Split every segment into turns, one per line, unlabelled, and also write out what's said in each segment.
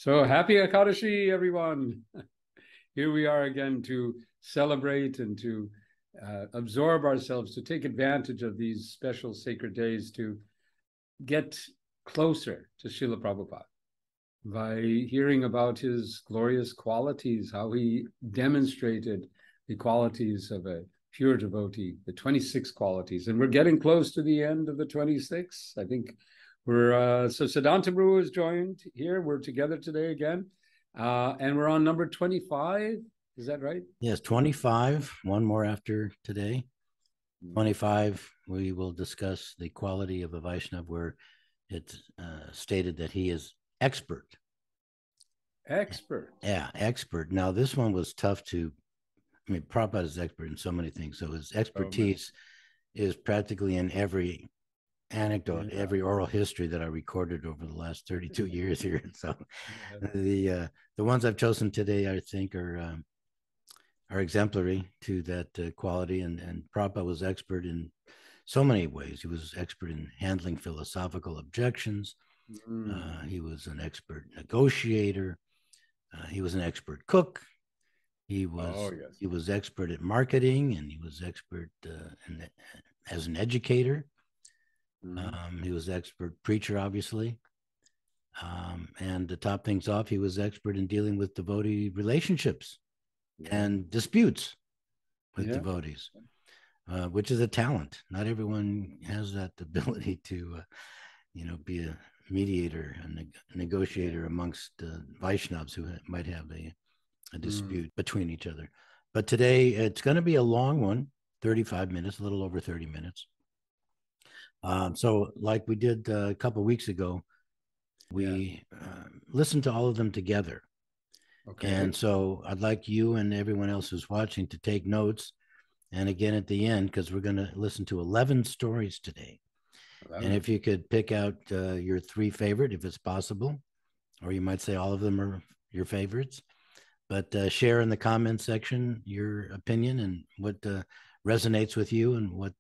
So happy Ekadashi, everyone. Here we are again to celebrate and to absorb ourselves, to take advantage of these special sacred days to get closer to Srila Prabhupada by hearing about his glorious qualities, how he demonstrated the qualities of a pure devotee, the 26 qualities. And we're getting close to the end of the 26. I think we're, so Siddhanta Prabhu has joined here. We're together today again. And we're on number 25. Is that right?
Yes, 25, one more after today. 25, we will discuss the quality of a Vaishnava, where it's stated that he is expert.
Expert.
Yeah, expert. Now, this one was tough to, I mean, Prabhupada is expert in so many things. So his expertise is practically in every anecdote, every oral history that I recorded over the last 32 years here. So the ones I've chosen today, I think, are exemplary to that quality. And Prabhupada was expert in so many ways. He was expert in handling philosophical objections. He was an expert negotiator. He was an expert cook. He was expert at marketing, and he was expert as an educator. He was expert preacher, obviously. And to top things off, he was expert in dealing with devotee relationships and disputes with devotees, which is a talent. Not everyone has that ability to, be a mediator and a negotiator amongst Vaishnavas who might have a dispute between each other. But today, it's going to be a long one, 35 minutes, a little over 30 minutes. So like we did a couple of weeks ago, we listened to all of them together. Okay. And so I'd like you and everyone else who's watching to take notes. And again, at the end, because we're going to listen to 11 stories today. 11. And if you could pick out your 3 favorite, if it's possible, or you might say all of them are your favorites, but share in the comment section your opinion and what resonates with you and what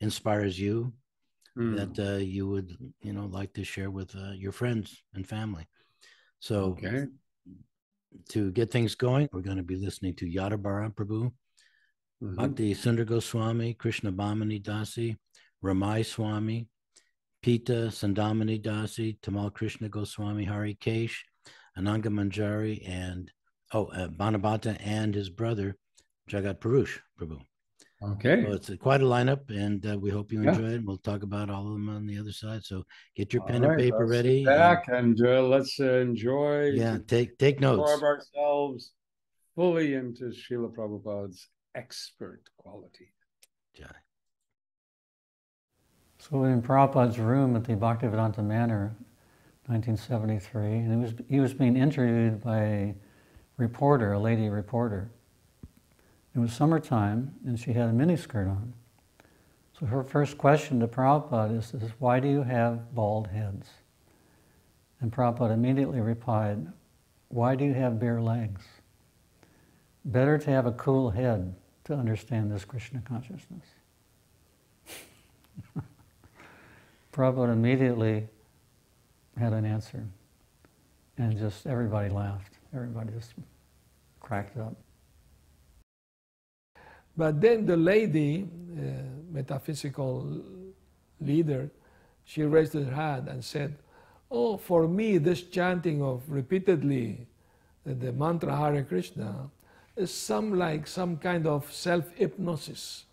inspires you that you would, like to share with your friends and family. So to get things going, we're going to be listening to Yadabara Prabhu, Bhakti Sundar Goswami, Krishna Bhamani Dasi, Ramai Swami, Pita Sandamani Dasi, Tamal Krishna Goswami, Hari Kesh, Ananga Manjari, and Bhanabhata and his brother, Jagat Purush Prabhu. Okay. So it's quite a lineup, and we hope you enjoy it. We'll talk about all of them on the other side. So get your pen and paper ready.
Sit back and let's enjoy.
Yeah, take notes.
Absorb ourselves fully into Srila Prabhupada's expert quality.
Jai.
So in Prabhupada's room at the Bhaktivedanta Manor, 1973, and he was being interviewed by a reporter, a lady reporter. It was summertime, and she had a miniskirt on. So her first question to Prabhupada is, why do you have bald heads? And Prabhupada immediately replied, why do you have bare legs? Better to have a cool head to understand this Krishna consciousness. Prabhupada immediately had an answer, and just everybody laughed. Everybody just cracked up.
But then the lady, metaphysical leader, she raised her hand and said, oh, for me, this chanting of repeatedly the mantra Hare Krishna is like some kind of self-hypnosis.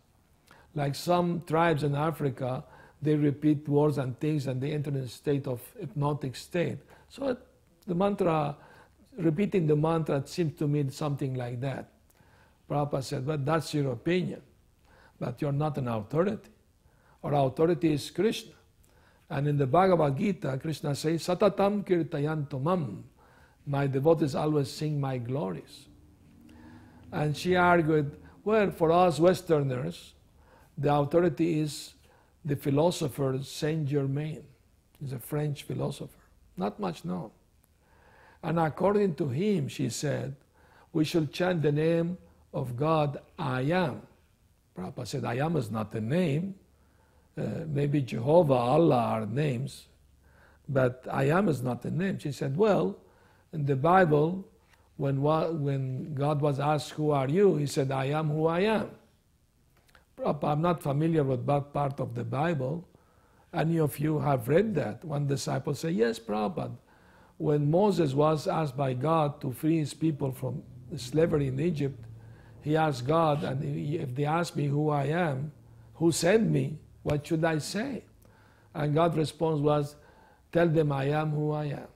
Like some tribes in Africa, they repeat words and things and they enter in a state of hypnotic state. So the mantra repeating the mantra seems to mean something like that. Prabhupada said, well, that's your opinion, but you're not an authority. Our authority is Krishna. And in the Bhagavad Gita, Krishna says, Satatam kirtayantumam. My devotees always sing my glories. And she argued, well, for us Westerners, the authority is the philosopher Saint Germain. He's a French philosopher, not much known. And according to him, she said, we should chant the name of God, I am. Prabhupada said, I am is not a name. Maybe Jehovah, Allah are names, but I am is not a name. She said, well, in the Bible, when God was asked, who are you? He said, I am who I am. Prabhupada, I'm not familiar with that part of the Bible. Any of you have read that? One disciple said, yes, Prabhupada. When Moses was asked by God to free his people from slavery in Egypt, he asked God, and if they ask me who I am, who sent me, what should I say? And God's response was, tell them I am who I am.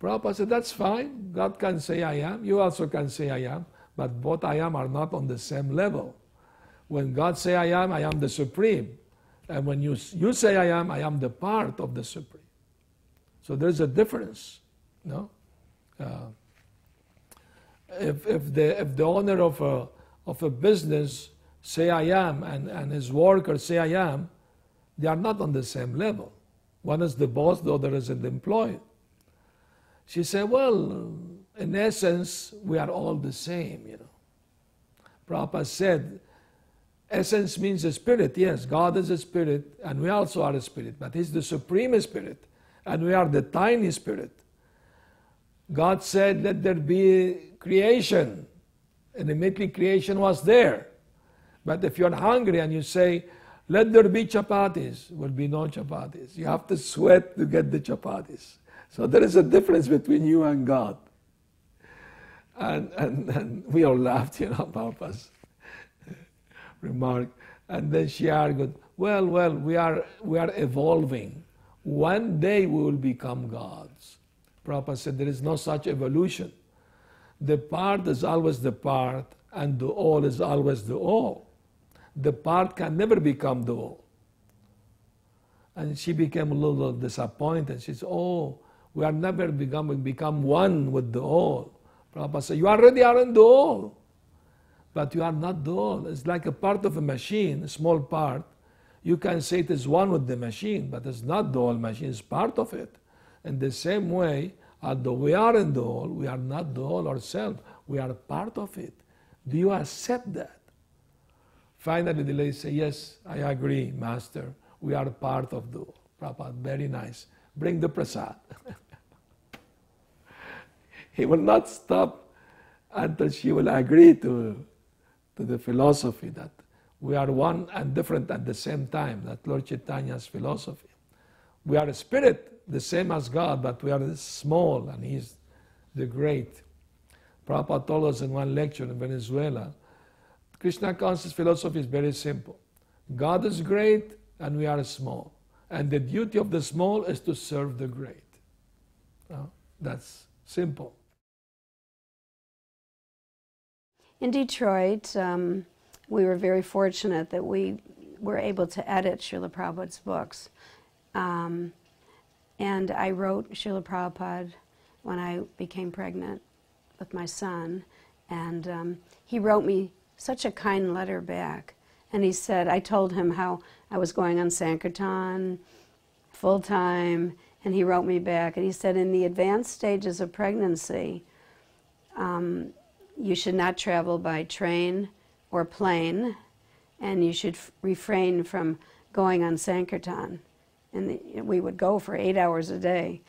Prabhupada said, that's fine. God can say I am. You also can say I am. But both I am are not on the same level. When God say I am the Supreme. And when you say I am the part of the Supreme. So there's a difference. No? If the owner of a business say I am and his workers say I am, they are not on the same level. One is the boss, the other is the employee. She said, well, in essence, we are all the same, you know. Prabhupada said, essence means a spirit. Yes, God is a spirit, and we also are a spirit, but He's the supreme spirit, and we are the tiny spirit. God said, let there be creation, and immediately creation was there. But if you're hungry and you say, let there be chapatis, will be no chapatis. You have to sweat to get the chapatis. So there is a difference between you and God. And we all laughed, you know, Papa's remark. And then she argued, well, we are evolving. One day we will become gods. Prabhupada said there is no such evolution. The part is always the part, and the all is always the all. The part can never become the all. And she became a little disappointed. She said, oh, we are never become one with the all. Prabhupada said, you already are in the all. But you are not the all. It's like a part of a machine, a small part. You can say it is one with the machine, but it's not the whole machine, it's part of it. In the same way, although we are in the all, we are not the all ourselves. We are part of it. Do you accept that? Finally, the lady said, yes, I agree, Master. We are part of the all. Prabhupada, very nice. Bring the prasad. He will not stop until she will agree to the philosophy that we are one and different at the same time, that Lord Chaitanya's philosophy. We are a spirit, the same as God, but we are small and He's the great. Prabhupada told us in one lecture in Venezuela, Krishna conscious philosophy is very simple. God is great and we are small. And the duty of the small is to serve the great. That's simple.
In Detroit, we were very fortunate that we were able to edit Srila Prabhupada's books. And I wrote Srila Prabhupada when I became pregnant with my son. And he wrote me such a kind letter back. And he said, I told him how I was going on Sankirtan full time. And he wrote me back. And he said, in the advanced stages of pregnancy, you should not travel by train or plane, and you should refrain from going on Sankirtan. And we would go for 8 hours a day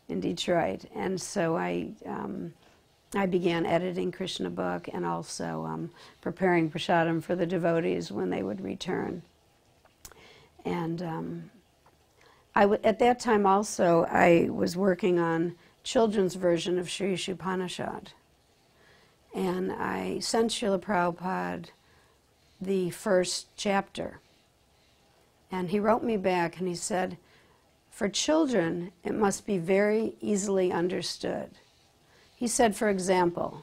in Detroit. And so I began editing Krishna book and also preparing prasadam for the devotees when they would return. And at that time also, I was working on children's version of Sri Upanishad. And I sent Srila Prabhupada the first chapter. And he wrote me back and he said, for children, it must be very easily understood. He said, for example,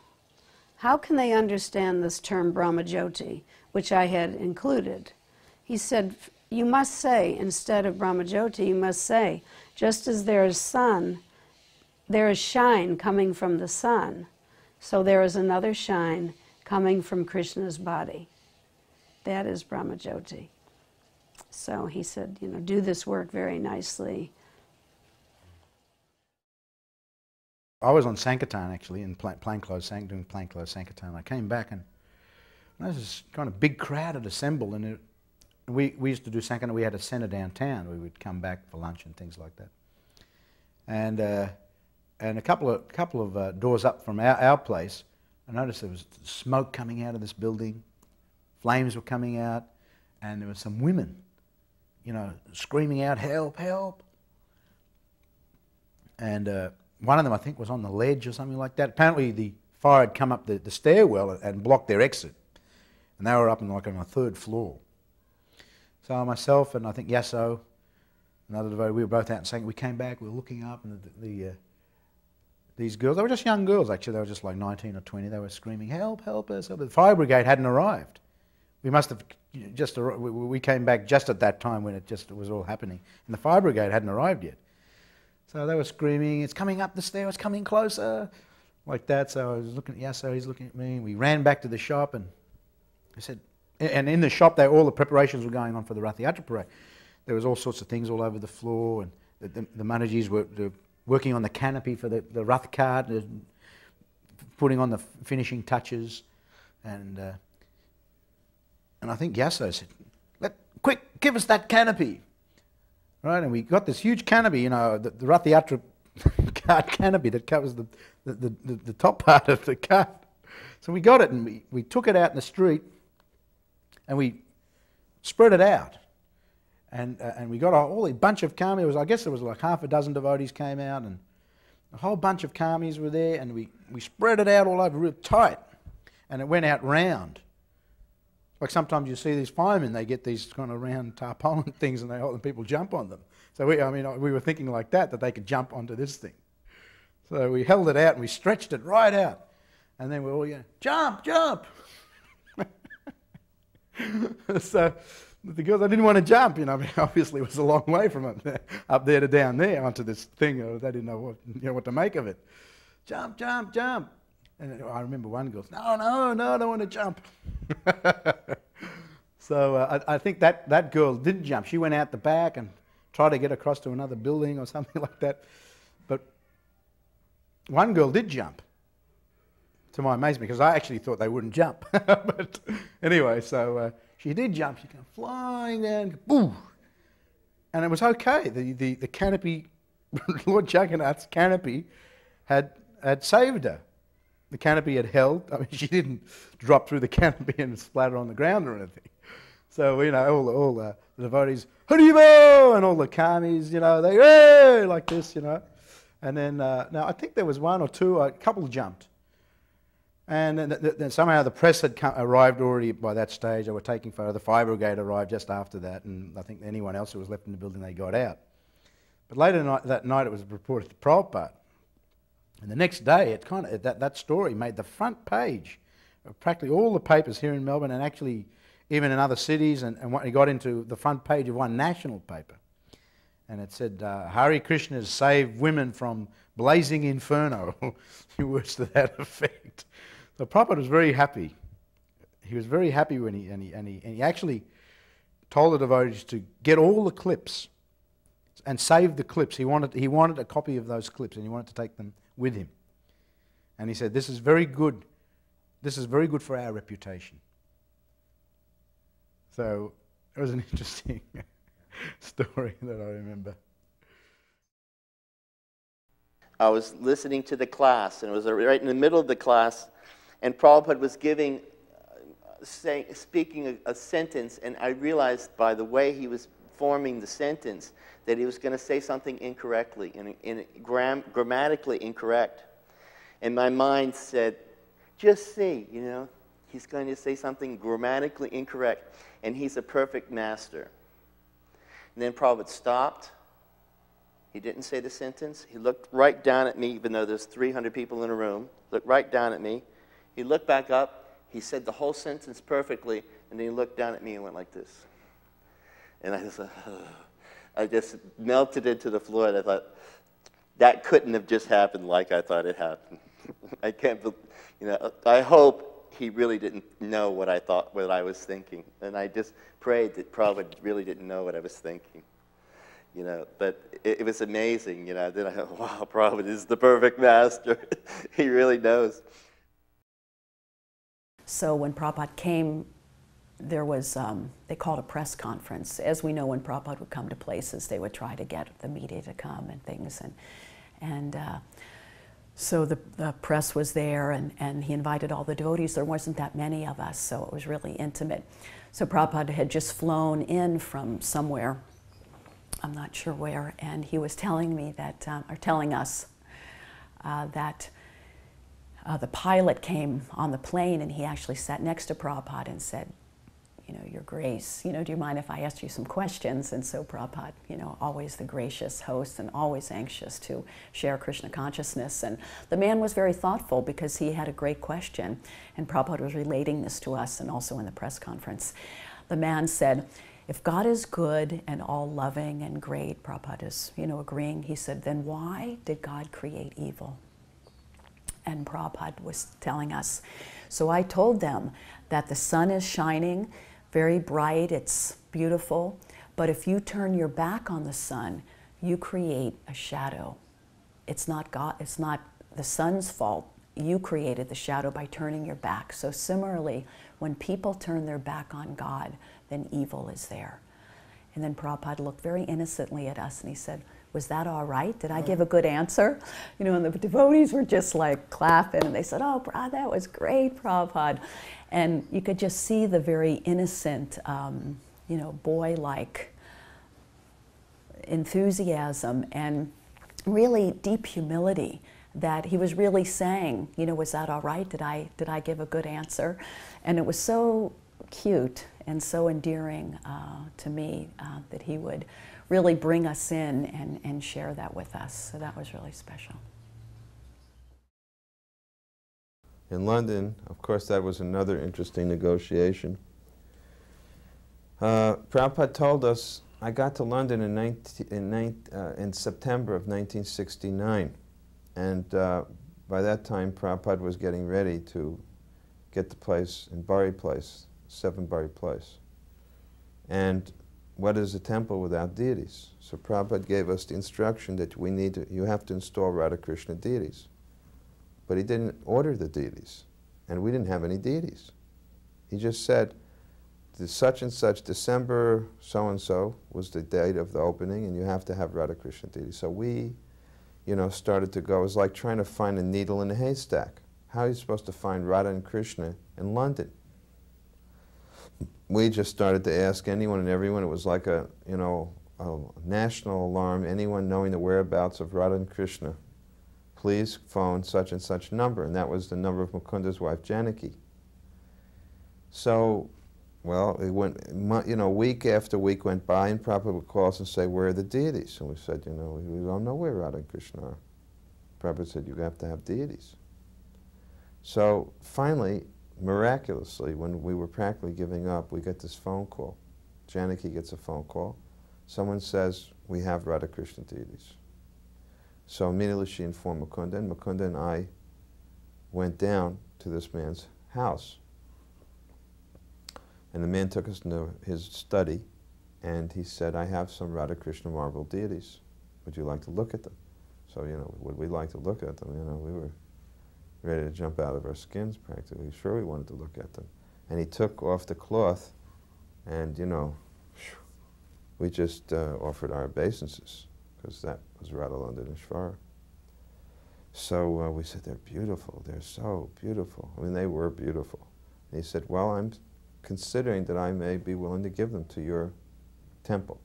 how can they understand this term Brahmajyoti, which I had included? He said, you must say, instead of Brahmajyoti, you must say, just as there is sun, there is shine coming from the sun, so there is another shine coming from Krishna's body. That is Brahmajyoti. So he said, you know, do this work very nicely.
I was on Sankirtan actually, in plainclothes, doing plainclothes Sankirtan. I came back and there was this kind of big crowd had assembled, and we used to do Sankirtan. We had a centre downtown. We would come back for lunch and things like that. And a couple of doors up from our place, I noticed there was smoke coming out of this building, flames were coming out, and there were some women, you know, screaming out, help, help. And one of them, I think, was on the ledge or something like that. Apparently the fire had come up the stairwell and blocked their exit. And they were up on a third floor. So myself and I think Yasso, another devotee, we were both out and saying, we came back, we were looking up, and these girls, they were just young girls actually, they were just like 19 or 20, they were screaming, help, help us. But the fire brigade hadn't arrived. We must have just, we came back just at that time when it was all happening. And the fire brigade hadn't arrived yet. So they were screaming, it's coming up the stair, it's coming closer, like that. So I was looking at Yasso, he's looking at me, and we ran back to the shop, and I said, and in the shop, all the preparations were going on for the Rath Yatra parade. There was all sorts of things all over the floor, and the Manajis were working on the canopy for the Rath cart, putting on the finishing touches, and I think Yasso said, quick, give us that canopy. Right, and we got this huge canopy, you know, the Rath Yatra cart canopy that covers the top part of the cart. So we got it, and we took it out in the street, and we spread it out. And we got a bunch of karmis. I guess there was like half a dozen devotees came out, and a whole bunch of karmis were there, and we spread it out all over real tight, and it went out round. Like sometimes you see these firemen, they get these kind of round tarpaulin things, and people jump on them. So we were thinking like that they could jump onto this thing. So we held it out and we stretched it right out, and then we all jump, jump. So the girls, I didn't want to jump, you know. Obviously it was a long way from up there to down there onto this thing. They didn't know what to make of it. Jump, jump, jump. And I remember one girl, no, I don't want to jump. So I think that girl didn't jump. She went out the back and tried to get across to another building or something like that. But one girl did jump, to my amazement, because I actually thought they wouldn't jump. But anyway, so she did jump. She came flying down, boom. And it was okay. The canopy, Lord Jagannath's canopy, had saved her. The canopy had held. I mean, she didn't drop through the canopy and splatter on the ground or anything. So, you know, all the devotees, Haribo! And all the karmis, you know, they, hey! Like this, you know. And then, now I think there was one or two, a couple jumped. And then somehow the press had arrived already by that stage. They were taking photos. The fire brigade arrived just after that, and I think anyone else who was left in the building, they got out. But later that night, it was reported to Prabhupada. And the next day, that story made the front page of practically all the papers here in Melbourne, and actually even in other cities, and it got into the front page of one national paper. And it said, Hare Krishna's saved women from blazing inferno, words to that effect. So Prabhupada was very happy. He was very happy when he actually told the devotees to get all the clips and save the clips. He wanted a copy of those clips, and he wanted to take them with him. And he said, this is very good. This is very good for our reputation. So it was an interesting story that I remember.
I was listening to the class, and it was right in the middle of the class, and Prabhupada was speaking a sentence, and I realized by the way he was forming the sentence that he was going to say something incorrectly, grammatically incorrect. And my mind said, just see, you know, he's going to say something grammatically incorrect, and he's a perfect master. And then Prabhupada stopped, He didn't say the sentence. He looked right down at me, even though there's 300 people in a room. Looked right down at me. He looked back up. He said the whole sentence perfectly, and then he looked down at me and went like this. And I just melted into the floor, and I thought, that couldn't have just happened like I thought it happened. I can't believe, I hope he really didn't know what I thought, what I was thinking. And I just prayed that Prabhupada really didn't know what I was thinking. But it was amazing, Then I thought, wow, Prabhupada is the perfect master. He really knows.
So when Prabhupada came, there was, they called a press conference. As we know, when Prabhupada would come to places, they would try to get the media to come and things. So the press was there, and he invited all the devotees. There wasn't that many of us, so it was really intimate. So Prabhupada had just flown in from somewhere, I'm not sure where, and he was telling me that, or telling us that the pilot came on the plane, and he actually sat next to Prabhupada and said, Your Grace, do you mind if I ask you some questions? And so Prabhupada, always the gracious host and always anxious to share Krishna consciousness. And the man was very thoughtful because he had a great question, and Prabhupada was relating this to us and also in the press conference. The man said, if God is good and all-loving and great, Prabhupada is, agreeing, he said, then why did God create evil? And Prabhupada was telling us. So I told them that the sun is shining, very bright, it's beautiful, but if you turn your back on the sun, you create a shadow. It's not God, it's not the sun's fault. You created the shadow by turning your back. So similarly, when people turn their back on God, then evil is there. And then Prabhupada looked very innocently at us and he said, was that all right? Did I give a good answer? And the devotees were just like clapping, and they said, oh, that was great, Prabhupada. And you could just see the very innocent, boy-like enthusiasm and really deep humility that he was really saying, was that all right? Did I give a good answer? And it was so cute and so endearing to me that he would really bring us in and share that with us. So that was really special.
In London, of course, that was another interesting negotiation. Prabhupada told us, I got to London in September of 1969, and by that time Prabhupada was getting ready to get the place in Bury Place, 7 Bury Place. And what is a temple without deities? So Prabhupada gave us the instruction that you have to install Radha Krishna deities. But he didn't order the deities, and we didn't have any deities. He just said, such and such, December so-and-so was the date of the opening, and you have to have Radha Krishna deities. So we, started to go. It was like trying to find a needle in a haystack. How are you supposed to find Radha and Krishna in London? We just started to ask anyone and everyone. It was like a national alarm. Anyone knowing the whereabouts of Radha and Krishna, please phone such and such number. And that was the number of Mukunda's wife, Janaki. So, well, it went, week after week went by, and Prabhupada would call us and say, where are the deities? And we said, we don't know where Radha and Krishna are. Prabhupada said, you have to have deities. So finally, miraculously, when we were practically giving up, we get this phone call. Janaki gets a phone call. Someone says, we have Radha Krishna deities. So immediately she informed Mukunda, and Mukunda and I went down to this man's house. And the man took us into his study, and he said, I have some Radha Krishna marble deities. Would you like to look at them? So, would we like to look at them? We were ready to jump out of our skins, practically. Sure, we wanted to look at them. And he took off the cloth, and, we just offered our obeisances, because that was Radhalanda Nishvara. So we said, they're beautiful. They're so beautiful. I mean, they were beautiful. And he said, well, I'm considering that I may be willing to give them to your temple.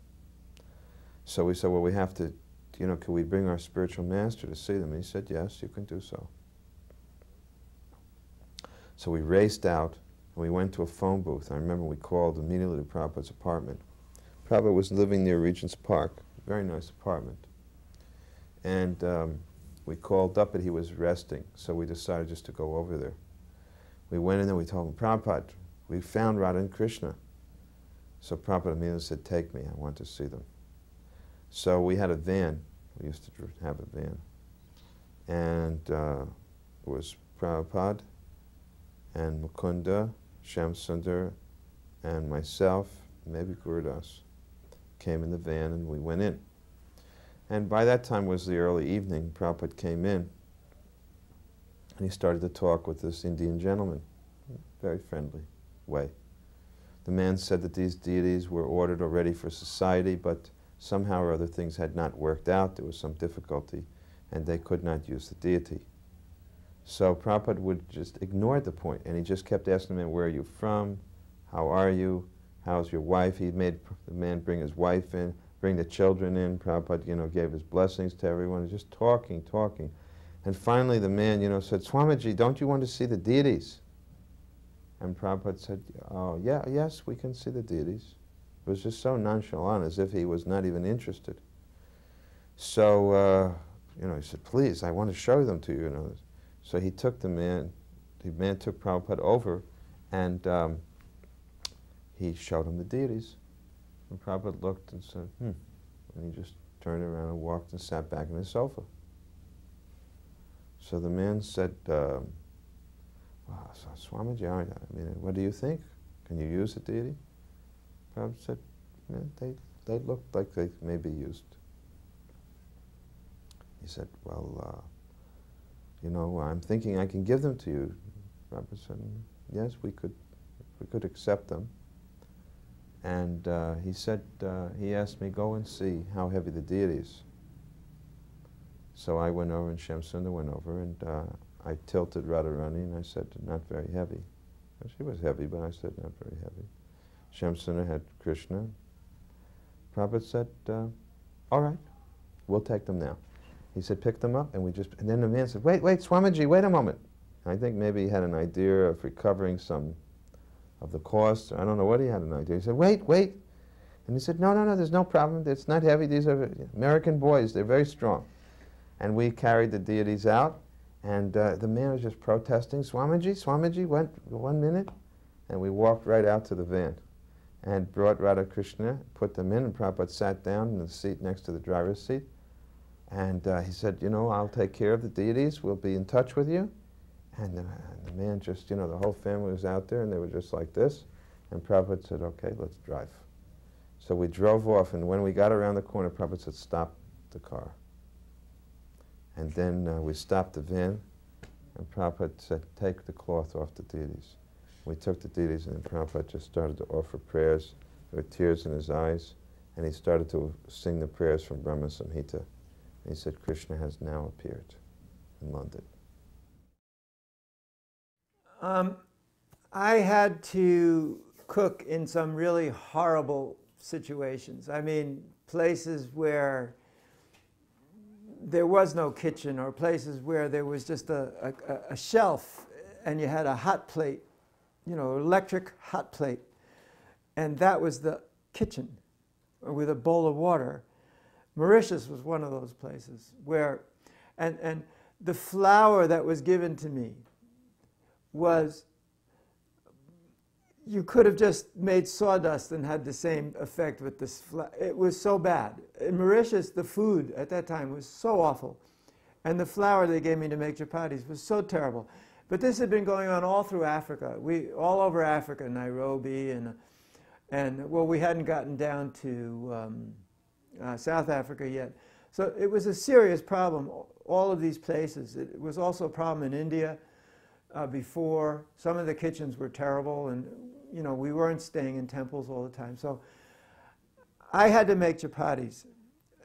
So we said, well, we have to, can we bring our spiritual master to see them? And he said, yes, you can do so. So we raced out, and we went to a phone booth. I remember we called immediately to Prabhupada's apartment. Prabhupada was living near Regent's Park, very nice apartment. And we called up and he was resting, so we decided just to go over there. We went in there, we told him, Prabhupada, we found Radha and Krishna. So Prabhupada immediately said, take me, I want to see them. So we had a van, we used to have a van. And it was Prabhupada and Mukunda, Shamsundar, and myself, maybe Gurudas, came in the van and we went in. And by that time was the early evening. Prabhupada came in and he started to talk with this Indian gentleman, very friendly way. The man said that these deities were ordered already for society, but somehow or other things had not worked out. There was some difficulty and they could not use the deity. So Prabhupada would just ignore the point and he just kept asking the man, where are you from? How are you? How's your wife? He made the man bring his wife in, bring the children in. Prabhupada, gave his blessings to everyone, just talking. And finally the man, said, Swamiji, don't you want to see the deities? And Prabhupada said, oh, yes, we can see the deities. It was just so nonchalant, as if he was not even interested. So, he said, please, I want to show them to you. So he took the man took Prabhupada over, and he showed him the deities. And Prabhupada looked and said, And he just turned around and walked and sat back in his sofa. So the man said, wow, so Swamiji, what do you think? Can you use the deity? Prabhupada said, they looked like they may be used. He said, well, I'm thinking I can give them to you. Prabhupada said, yes, we could accept them. And he said, he asked me, go and see how heavy the deity is. So I went over and Shamsundar went over and I tilted Radharani and I said, not very heavy. And she was heavy, but I said, not very heavy. Shamsundar had Krishna. Prabhupada said, all right, we'll take them now. He said, pick them up, and then the man said, wait, Swamiji, wait a moment. I think maybe he had an idea of recovering some of the cost. I don't know what he had an idea. He said, wait. And he said, no, there's no problem. It's not heavy. These are American boys. They're very strong. And we carried the deities out, and the man was just protesting, Swamiji, wait 1 minute. And we walked right out to the van and brought Radha Krishna, put them in, and Prabhupada sat down in the seat next to the driver's seat. And he said, I'll take care of the deities. We'll be in touch with you. And the man just, the whole family was out there, and they were just like this. And Prabhupada said, okay, let's drive. So we drove off, and when we got around the corner, Prabhupada said, stop the car. And then we stopped the van, and Prabhupada said, take the cloth off the deities. We took the deities, and then Prabhupada just started to offer prayers. There were tears in his eyes, and he started to sing the prayers from Brahma Samhita. And he said, Krishna has now appeared in London.
I had to cook in some really horrible situations. I mean, places where there was no kitchen, or places where there was just a shelf and you had a hot plate, electric hot plate, and that was the kitchen with a bowl of water. Mauritius was one of those places where, and the flour that was given to me was, you could have just made sawdust and had the same effect with this flour. It was so bad. In Mauritius, the food at that time was so awful. And the flour they gave me to make chapatis was so terrible. But this had been going on all through Africa. All over Africa, Nairobi, and well, we hadn't gotten down to South Africa yet. So it was a serious problem, all of these places. It was also a problem in India before. Some of the kitchens were terrible, and we weren't staying in temples all the time. So I had to make chapatis.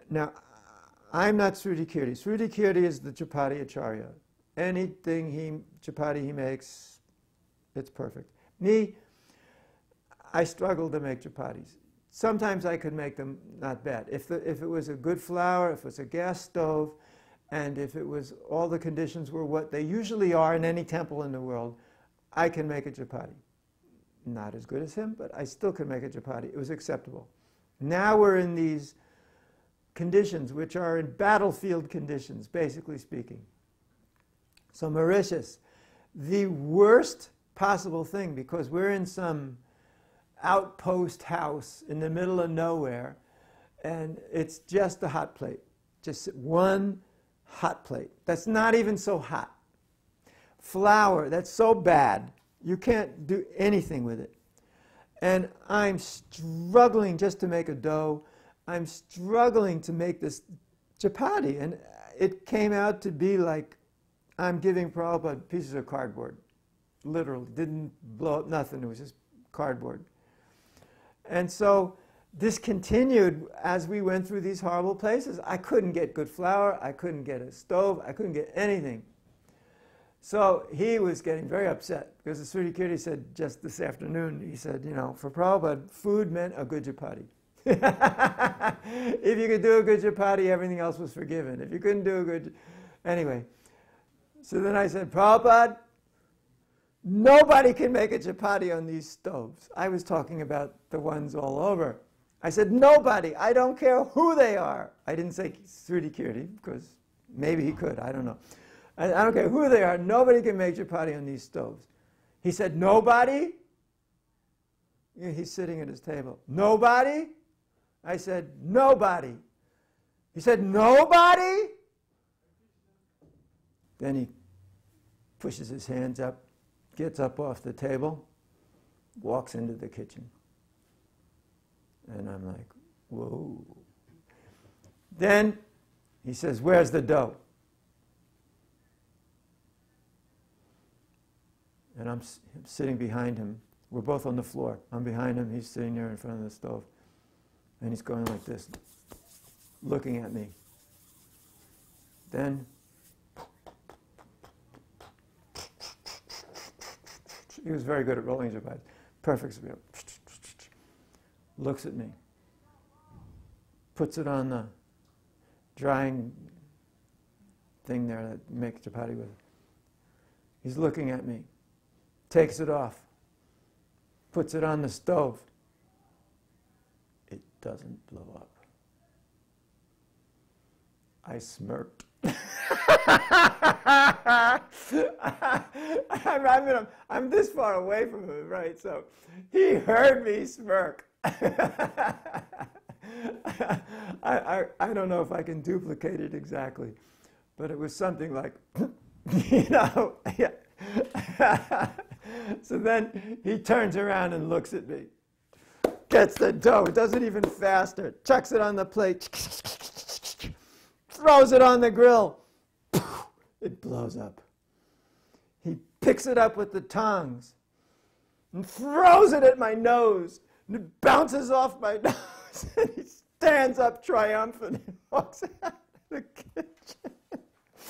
Now, I'm not Srutikirti. Srutikirti is the chapati acharya. Anything chapati he makes, it's perfect. Me, I struggled to make chapatis. Sometimes I could make them not bad. If it was a good flour, if it was a gas stove, and if it was all the conditions were what they usually are in any temple in the world, I can make a chapati. Not as good as him, but I still could make a chapati. It was acceptable. Now we're in these conditions, which are in battlefield conditions, basically speaking. So Mauritius, the worst possible thing, because we're in some outpost house in the middle of nowhere, and it's just a hot plate. Just one hot plate. That's not even so hot. Flour, that's so bad, you can't do anything with it. And I'm struggling just to make a dough. I'm struggling to make this chapati. And it came out to be like I'm giving Prabhupada pieces of cardboard. Literally. Didn't blow up nothing. It was just cardboard. And so this continued as we went through these horrible places. I couldn't get good flour. I couldn't get a stove. I couldn't get anything. So he was getting very upset because the Sruti Kirti said just this afternoon, he said, you know, for Prabhupada, food meant a good chapati. If you could do a good chapati, everything else was forgiven. If you couldn't do a good... Anyway, so then I said, Prabhupada, nobody can make a chapati on these stoves. I was talking about the ones all over. I said, nobody. I don't care who they are. I didn't say Sruti Kirti because maybe he could. I don't know. I don't care who they are. Nobody can make chapati on these stoves. He said, nobody? He's sitting at his table. Nobody? I said, nobody. He said, nobody? Then he pushes his hands up, gets up off the table, walks into the kitchen. And I'm like, whoa. Then he says, where's the dough? And I'm sitting behind him. We're both on the floor. I'm behind him. He's sitting there in front of the stove. And he's going like this, looking at me. Then he was very good at rolling chapatis. Perfect. Looks at me. Puts it on the drying thing there that you make chapati with. He's looking at me. Takes it off, puts it on the stove. It doesn't blow up. I smirked. I'm this far away from him, right? So he heard me smirk. I don't know if I can duplicate it exactly, but it was something like, you know, yeah. So then he turns around and looks at me, gets the dough, does it even faster, chucks it on the plate, throws it on the grill, it blows up. He picks it up with the tongs and throws it at my nose, and it bounces off my nose, and he stands up triumphant and walks out of the kitchen.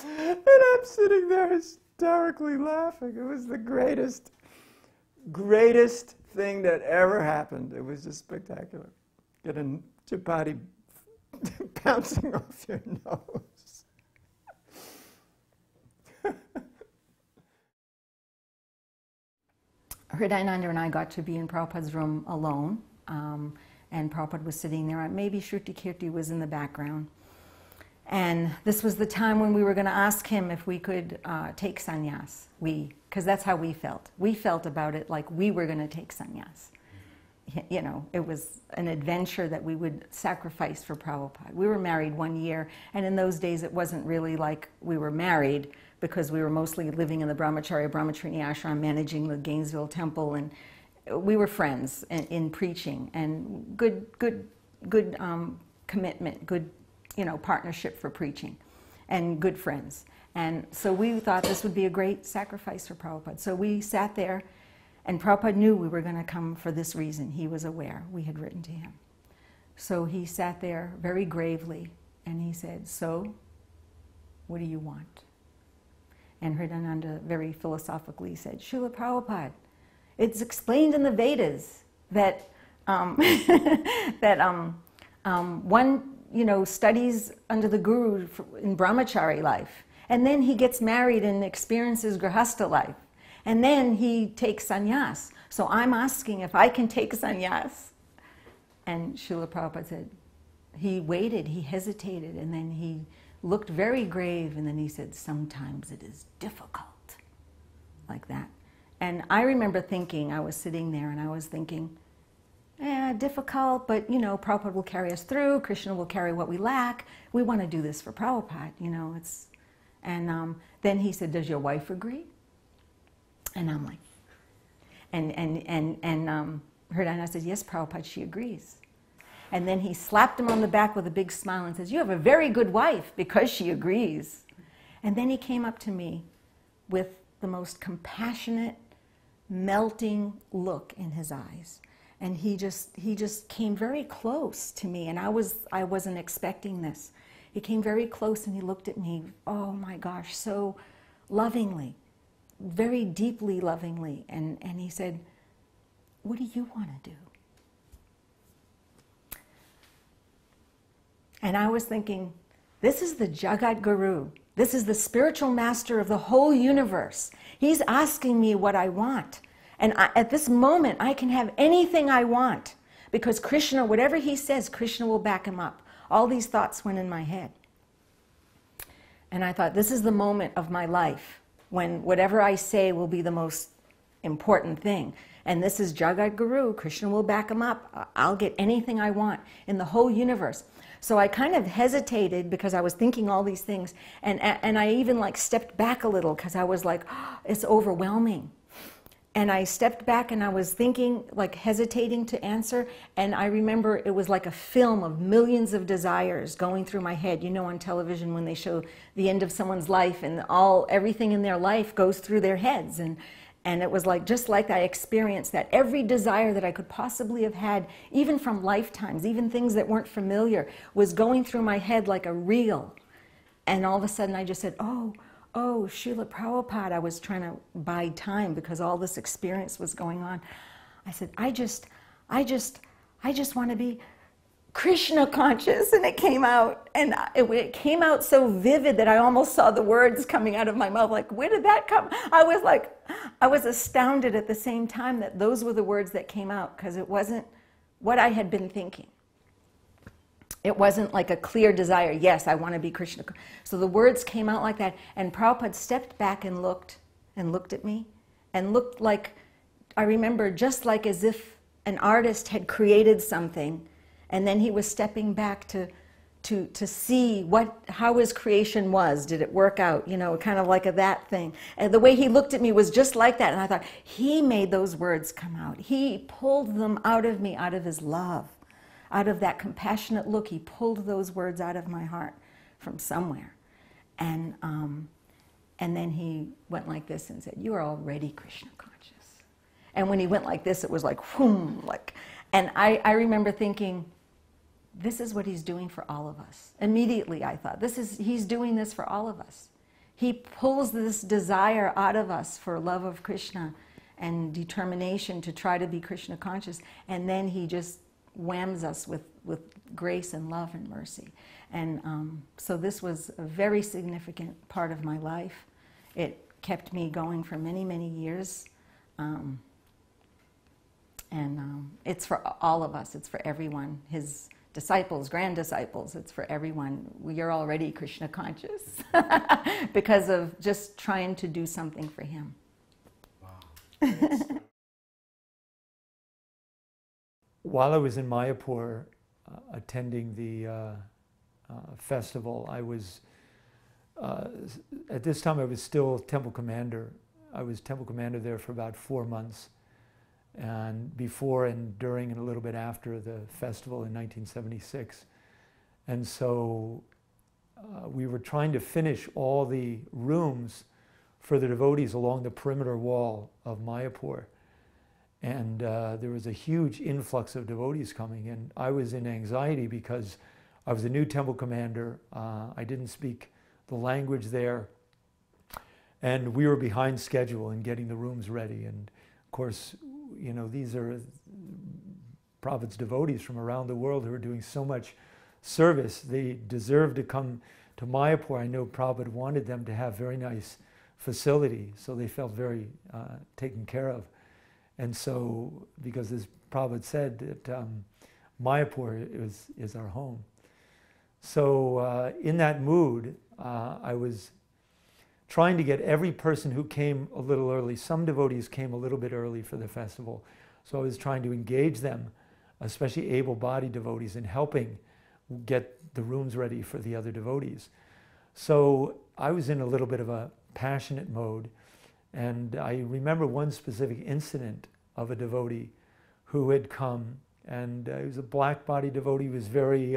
And I'm sitting there hysterically laughing. It was the greatest thing that ever happened. It was just spectacular. Get a chapati bouncing off your nose.
Hridayananda and I got to be in Prabhupada's room alone, and Prabhupada was sitting there. Maybe Sruti Kirti was in the background. And this was the time when we were going to ask him if we could take sannyas. Because that's how we felt. We felt about it like we were going to take sannyas. You know, it was an adventure that we would sacrifice for Prabhupada. We were married 1 year, and in those days it wasn't really like we were married because we were mostly living in the Brahmacharya Brahmatrini ashram, managing the Gainesville temple, and we were friends in preaching, and good commitment, good, you know, partnership for preaching, and good friends. And so we thought this would be a great sacrifice for Prabhupada. So we sat there, and Prabhupada knew we were going to come for this reason. He was aware. We had written to him. So he sat there very gravely, and he said, so, what do you want? And Hridayananda very philosophically said, Srila Prabhupada, it's explained in the Vedas that, one, you know, studies under the Guru in brahmachari life, and then he gets married and experiences grihastha life, and then he takes sannyas. So I'm asking if I can take sannyas. And Srila Prabhupada said, he waited, he hesitated, and then he looked very grave, and then he said, sometimes it is difficult, like that. And I remember thinking, I was sitting there and I was thinking, difficult, but you know, Prabhupada will carry us through, Krishna will carry what we lack. We want to do this for Prabhupada, you know, it's, and then he said, does your wife agree? And I'm like, Hridayanath said, yes, Prabhupada, she agrees. And then he slapped him on the back with a big smile and says, you have a very good wife because she agrees. And then he came up to me with the most compassionate, melting look in his eyes. And he just came very close to me, and I wasn't expecting this. He came very close and he looked at me, oh my gosh, so lovingly, very deeply lovingly. And he said, what do you want to do? And I was thinking, this is the Jagat Guru. This is the spiritual master of the whole universe. He's asking me what I want. And at this moment, I can have anything I want because Krishna, whatever he says, Krishna will back him up. All these thoughts went in my head. And I thought, this is the moment of my life when whatever I say will be the most important thing. And this is Jagat Guru. Krishna will back him up. I'll get anything I want in the whole universe. So I kind of hesitated because I was thinking all these things. And I even like stepped back a little because I was like, oh, it's overwhelming. And I stepped back and I was thinking, like hesitating to answer. And I remember it was like a film of millions of desires going through my head. You know, on television when they show the end of someone's life and everything in their life goes through their heads. And it was like, just like I experienced that. Every desire that I could possibly have had, even from lifetimes, even things that weren't familiar, was going through my head like a reel. And all of a sudden I just said, oh, Srila Prabhupada. I was trying to buy time because all this experience was going on. I said, I just want to be Krishna conscious. And it came out, and it came out so vivid that I almost saw the words coming out of my mouth. Like, where did that come? I was astounded at the same time that those were the words that came out, because it wasn't what I had been thinking. It wasn't like a clear desire, yes, I want to be Krishna. So the words came out like that, and Prabhupada stepped back and looked at me, and looked like, I remember, just like as if an artist had created something, and then he was stepping back to see how his creation was. Did it work out? You know, kind of like that thing. And the way he looked at me was just like that, and I thought, he made those words come out. He pulled them out of me, out of his love. Out of that compassionate look, he pulled those words out of my heart from somewhere. And then he went like this and said, you are already Krishna conscious. And when he went like this, it was like, whoom, like, and I remember thinking, this is what he's doing for all of us. Immediately I thought, he's doing this for all of us. He pulls this desire out of us for love of Krishna and determination to try to be Krishna conscious, and then he just whams us with grace and love and mercy. And so this was a very significant part of my life. It kept me going for many, many years. It's for all of us. It's for everyone. His disciples, grand disciples, it's for everyone. We are already Krishna conscious because of just trying to do something for him.
Wow.
While I was in Mayapur attending the festival, I was, at this time I was still temple commander. I was temple commander there for about 4 months, and before and during and a little bit after the festival in 1976. And so we were trying to finish all the rooms for the devotees along the perimeter wall of Mayapur. And there was a huge influx of devotees coming, and I was in anxiety because I was a new temple commander. I didn't speak the language there, and we were behind schedule in getting the rooms ready. And of course, you know, these are Prabhupada's devotees from around the world who are doing so much service. They deserve to come to Mayapur. I know Prabhupada wanted them to have very nice facility, so they felt very taken care of. And so, because as Prabhupada said, that Mayapur is our home. So in that mood, I was trying to get every person who came a little early. Some devotees came a little bit early for the festival. So I was trying to engage them, especially able-bodied devotees, in helping get the rooms ready for the other devotees. So I was in a little bit of a passionate mode. And I remember one specific incident of a devotee who had come, and he was a black-bodied devotee. He was very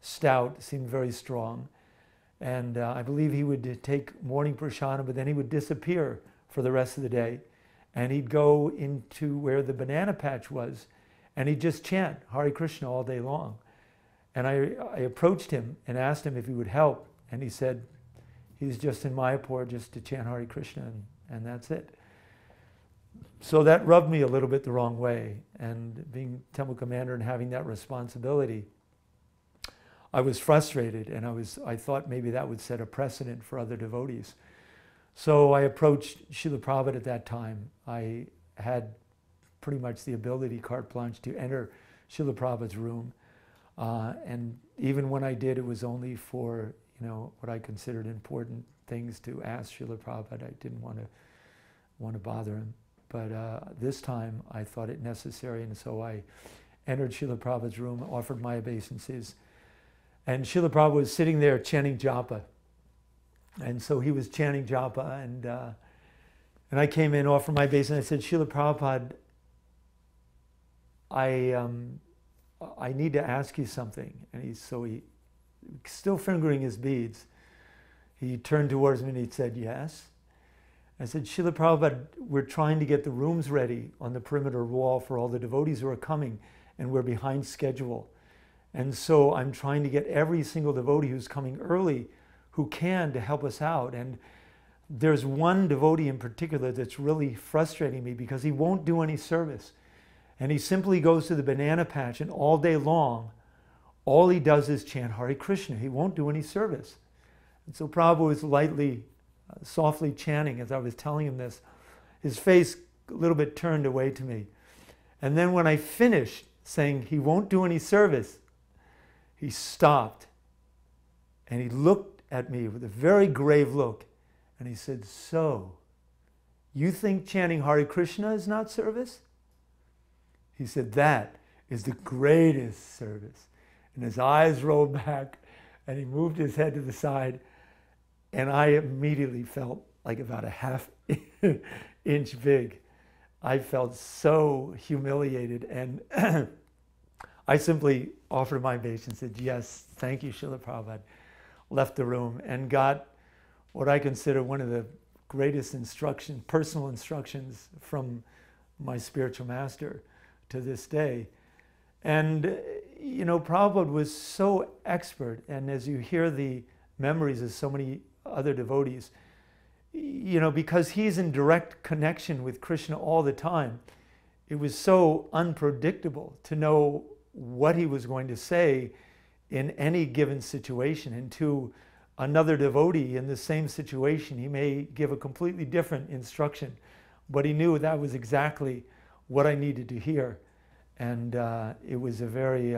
stout, seemed very strong. And I believe he would take morning prashana, but then he would disappear for the rest of the day. And he'd go into where the banana patch was, and he'd just chant Hare Krishna all day long. And I approached him and asked him if he would help. And he said, he's just in Mayapur just to chant Hare Krishna, and that's it. So that rubbed me a little bit the wrong way. And being temple commander and having that responsibility, I was frustrated, and I thought maybe that would set a precedent for other devotees. So I approached Srila Prabhupada at that time. I had pretty much the ability, carte blanche, to enter Srila Prabhupada's room. And even when I did, it was only for, what I considered important things to ask Srila Prabhupada. I didn't want to bother him. But this time I thought it necessary, and so I entered Srila Prabhupada's room, offered my obeisances. And Srila Prabhupada was sitting there chanting japa. And so he was chanting japa, and I came in, offered my obeisance, and I said, Srila Prabhupada, I need to ask you something. And he, still fingering his beads, he turned towards me and he said, yes. I said, Srila Prabhupada, we're trying to get the rooms ready on the perimeter wall for all the devotees who are coming, and we're behind schedule. And so I'm trying to get every single devotee who's coming early who can to help us out. And there's one devotee in particular that's really frustrating me because he won't do any service. And he simply goes to the banana patch, and all day long, all he does is chant Hare Krishna. He won't do any service. And so Prabhupada was lightly, softly chanting as I was telling him this. His face a little bit turned away to me. And then when I finished saying he won't do any service, he stopped and he looked at me with a very grave look, and he said, so, you think chanting Hare Krishna is not service? He said, that is the greatest service. And his eyes rolled back, and he moved his head to the side, and I immediately felt like about a half inch big. I felt so humiliated, and I simply offered my obeisance and said, yes, thank you, Srila Prabhupada. Left the room and got what I consider one of the greatest personal instructions from my spiritual master to this day. And, Prabhupada was so expert, and as you hear the memories of so many other devotees, because he's in direct connection with Krishna all the time, it was so unpredictable to know what he was going to say in any given situation. And to another devotee in the same situation, he may give a completely different instruction, but he knew that was exactly what I needed to hear. And it was a very,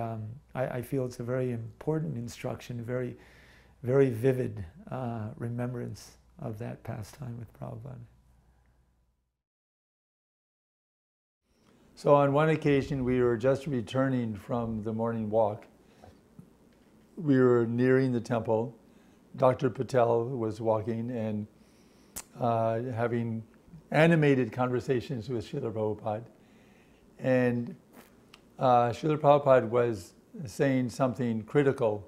I feel it's a very important instruction, a very, very vivid remembrance of that pastime with Prabhupada.
So on one occasion, we were just returning from the morning walk. We were nearing the temple. Dr. Patel was walking and having animated conversations with Srila Prabhupada. And Srila Prabhupada was saying something critical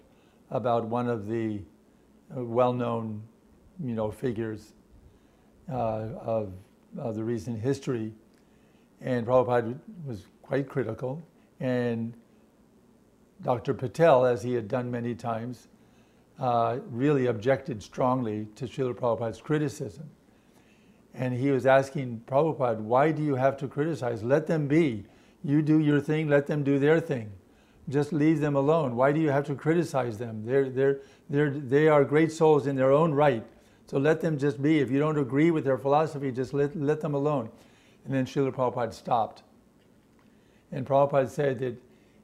about one of the well-known, figures of the recent history. And Prabhupada was quite critical. And Dr. Patel, as he had done many times, really objected strongly to Srila Prabhupada's criticism. And he was asking Prabhupada, why do you have to criticize? Let them be. You do your thing, let them do their thing. Just leave them alone. Why do you have to criticize them? They are great souls in their own right. So let them just be. If you don't agree with their philosophy, just let them alone. And then Srila Prabhupada stopped. And Prabhupada said that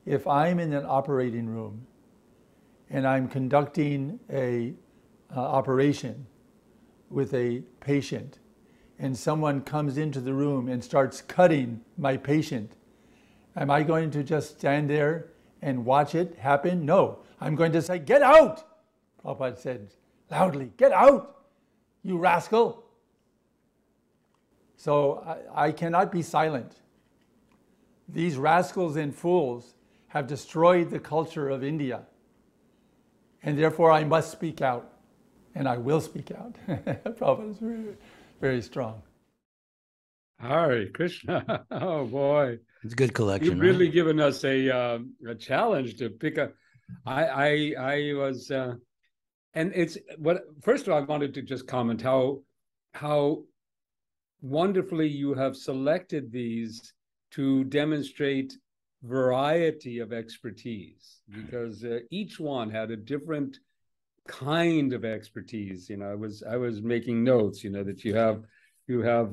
if I'm in an operating room and I'm conducting a operation with a patient, and someone comes into the room and starts cutting my patient, am I going to just stand there and watch it happen? No, I'm going to say, get out! Prabhupada said loudly, get out, you rascal! So I cannot be silent. These rascals and fools have destroyed the culture of India, and therefore I must speak out. And I will speak out. Prabhupada is very, very strong.
Hare Krishna. Oh boy,
it's a good collection.
You've really given us a challenge to pick up. I was, and it's what. First of all, I wanted to just comment how wonderfully you have selected these to demonstrate variety of expertise, because each one had a different kind of expertise. I was making notes, that you have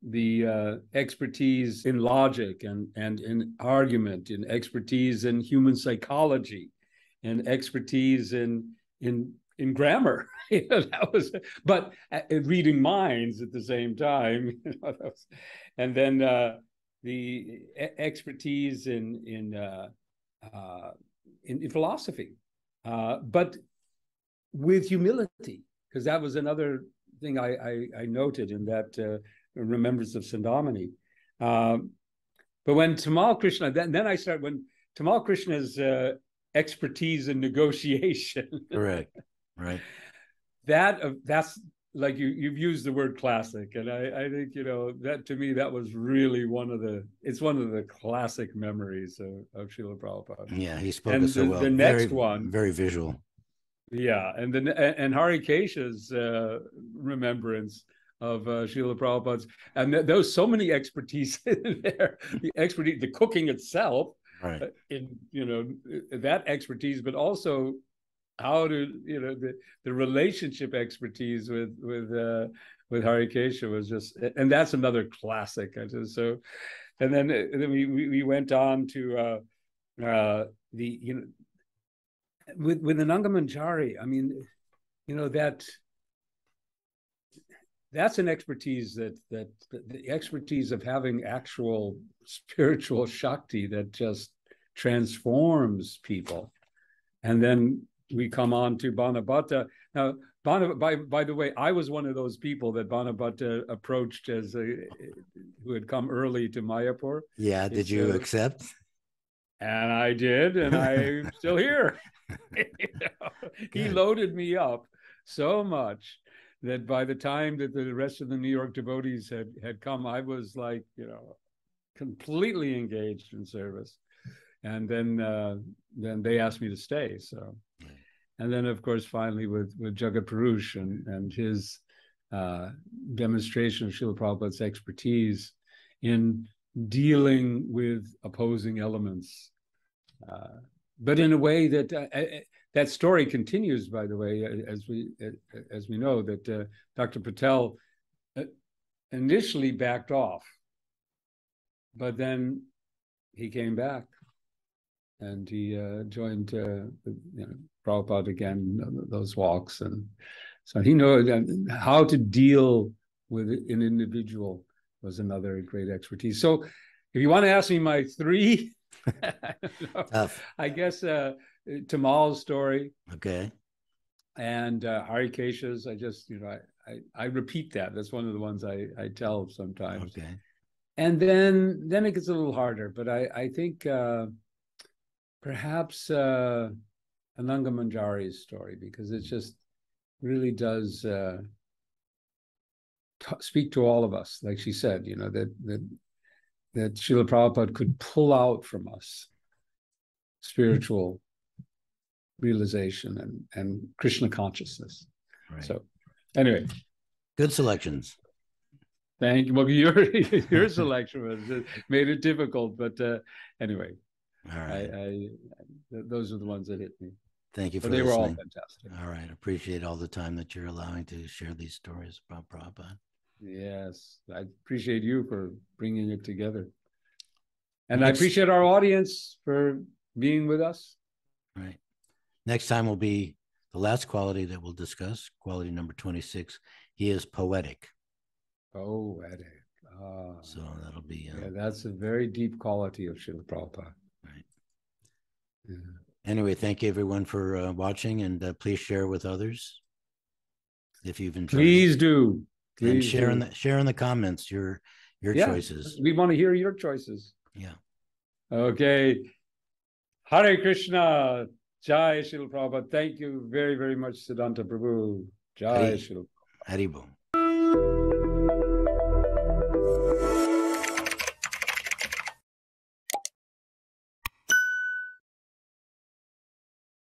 the expertise in logic and in argument, in expertise in human psychology, and expertise in grammar. That was, but reading minds at the same time. And then the expertise in philosophy, but with humility, because that was another thing I noted in that Remembrance of Sandamani. But when Tamal Krishna, then I start, when Tamal Krishna's expertise in negotiation.
Correct, right.
That's like you've used the word classic, and I think that to me that was really one of the classic memories of Srila Prabhupada.
Yeah, he spoke so well.
The next one,
very visual.
Yeah, and then and Harikesha's remembrance of Srila Prabhupada's, and there was so many expertise in there. The expertise, the cooking itself,
right?
In that expertise, but also how to the relationship expertise with Harikesha was just, and that's another classic. So, and then we went on to the with the Nangamanjari. I mean, that's an expertise that the expertise of having actual spiritual Shakti that just transforms people. And then we come on to Banabhatta. Now, by the way, I was one of those people that Banabhatta approached who had come early to Mayapur.
Yeah, did you accept?
And I did, and I'm still here. He loaded me up so much that by the time that the rest of the New York devotees had come, I was like, completely engaged in service. And then they asked me to stay. So, and then of course, finally with Jagat Purush and his demonstration of Srila Prabhupada's expertise in dealing with opposing elements, but in a way that that story continues. By the way, as we know, that Dr. Patel initially backed off, but then he came back and he joined Prabhupada again, those walks, and so he knows how to deal with an individual was another great expertise. So if you want to ask me my three, I guess Tamal's story,
okay,
and Harikesha's, I just I repeat that. That's one of the ones I tell sometimes.
Okay,
and then it gets a little harder, but I think perhaps Ananga Manjari's story, because it just really does speak to all of us. Like she said, that Srila Prabhupada could pull out from us spiritual realization and Krishna consciousness.
Right.
So anyway.
Good selections.
Thank you. Well, your selection made it difficult, but anyway.
All right.
Those are the ones that hit me.
Thank you for
listening. They were all fantastic.
All right. Appreciate all the time that you're allowing to share these stories about Prabhupada.
Yes. I appreciate you for bringing it together. And I appreciate our audience for being with us.
Right. Next time will be the last quality that we'll discuss, quality number 26. He is poetic.
Poetic.
So that'll be...
yeah, that's a very deep quality of Srila Prabhupada.
Right.
Yeah.
Anyway, thank you everyone for watching, and please share with others if you've enjoyed.
Please do. Please
and share
do.
share in the comments your choices.
We want to hear your choices.
Yeah.
Okay. Hare Krishna. Jai Srila Prabhupada. Thank you very, very much, Siddhanta Prabhu. Jai Srila Prabhupada.
Haribol.